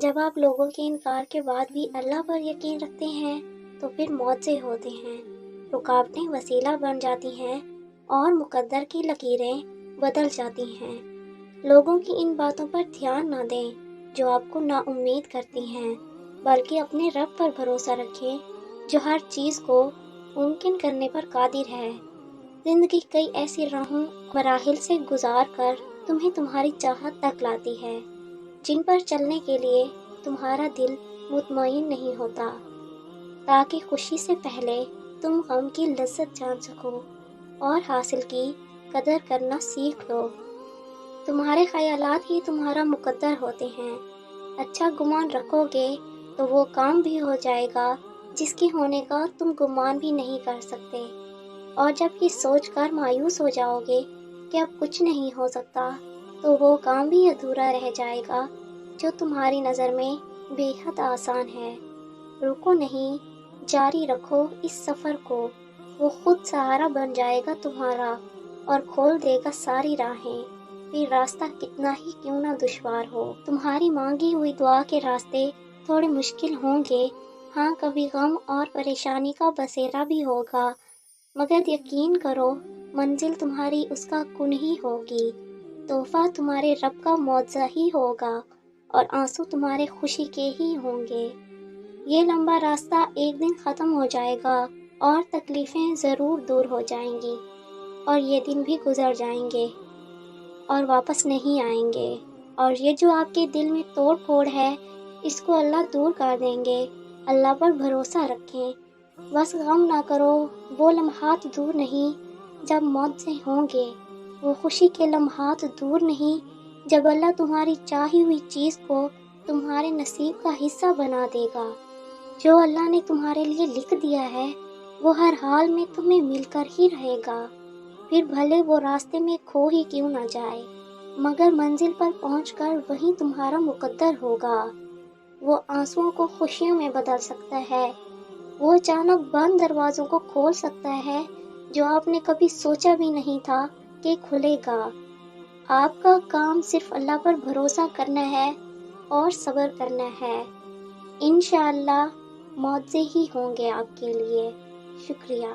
جب آپ لوگوں کے انکار کے بعد بھی اللہ پر یقین رکھتے ہیں تو پھر معجزے ہوتے ہیں، رکاوٹیں وسیلہ بن جاتی ہیں اور مقدر کی لکیریں بدل جاتی ہیں۔ لوگوں کی ان باتوں پر دھیان نہ دیں جو آپ کو نا امید کرتی ہیں، بلکہ اپنے رب پر بھروسہ رکھیں جو ہر چیز کو ممکن کرنے پر قادر ہے۔ زندگی کئی ایسی راہوں مراحل سے گزار کر تمہیں تمہاری چاہت تک لاتی ہے، جن پر چلنے کے لیے تمہارا دل مطمئن نہیں ہوتا، تاکہ خوشی سے پہلے تم غم کی لذت جان سکو اور حاصل کی قدر کرنا سیکھ لو۔ تمہارے خیالات ہی تمہارا مقدر ہوتے ہیں۔ اچھا گمان رکھو گے تو وہ کام بھی ہو جائے گا جس کے ہونے کا تم گمان بھی نہیں کر سکتے، اور جب یہ سوچ کر مایوس ہو جاؤ گے کہ اب کچھ نہیں ہو سکتا تو وہ کام بھی ادھورا رہ جائے گا جو تمہاری نظر میں بے حد آسان ہے۔ رکو نہیں، جاری رکھو اس سفر کو، وہ خود سہارا بن جائے گا تمہارا اور کھول دے گا ساری راہیں، پھر راستہ کتنا ہی کیوں نہ دشوار ہو۔ تمہاری مانگی ہوئی دعا کے راستے تھوڑے مشکل ہوں گے، ہاں کبھی غم اور پریشانی کا بسیرا بھی ہوگا، مگر یقین کرو منزل تمہاری اس کا کن ہی ہوگی، تحفہ تمہارے رب کا معجزہ ہی ہوگا اور آنسو تمہارے خوشی کے ہی ہوں گے۔ یہ لمبا راستہ ایک دن ختم ہو جائے گا اور تکلیفیں ضرور دور ہو جائیں گی، اور یہ دن بھی گزر جائیں گے اور واپس نہیں آئیں گے، اور یہ جو آپ کے دل میں توڑ پھوڑ ہے اس کو اللہ دور کر دیں گے۔ اللہ پر بھروسہ رکھیں، بس غم نہ کرو، وہ لمحات دور نہیں جب موت سے ہوں گے، وہ خوشی کے لمحات دور نہیں جب اللہ تمہاری چاہی ہوئی چیز کو تمہارے نصیب کا حصہ بنا دے گا۔ جو اللہ نے تمہارے لیے لکھ دیا ہے وہ ہر حال میں تمہیں مل کر ہی رہے گا، پھر بھلے وہ راستے میں کھو ہی کیوں نہ جائے، مگر منزل پر پہنچ کر وہیں تمہارا مقدر ہوگا۔ وہ آنسوؤں کو خوشیوں میں بدل سکتا ہے، وہ اچانک بند دروازوں کو کھول سکتا ہے جو آپ نے کبھی سوچا بھی نہیں تھا کہ کھلے گا۔ آپ کا کام صرف اللہ پر بھروسہ کرنا ہے اور صبر کرنا ہے، انشاءاللہ معجزے ہی ہوں گے آپ کے لیے۔ شکریہ۔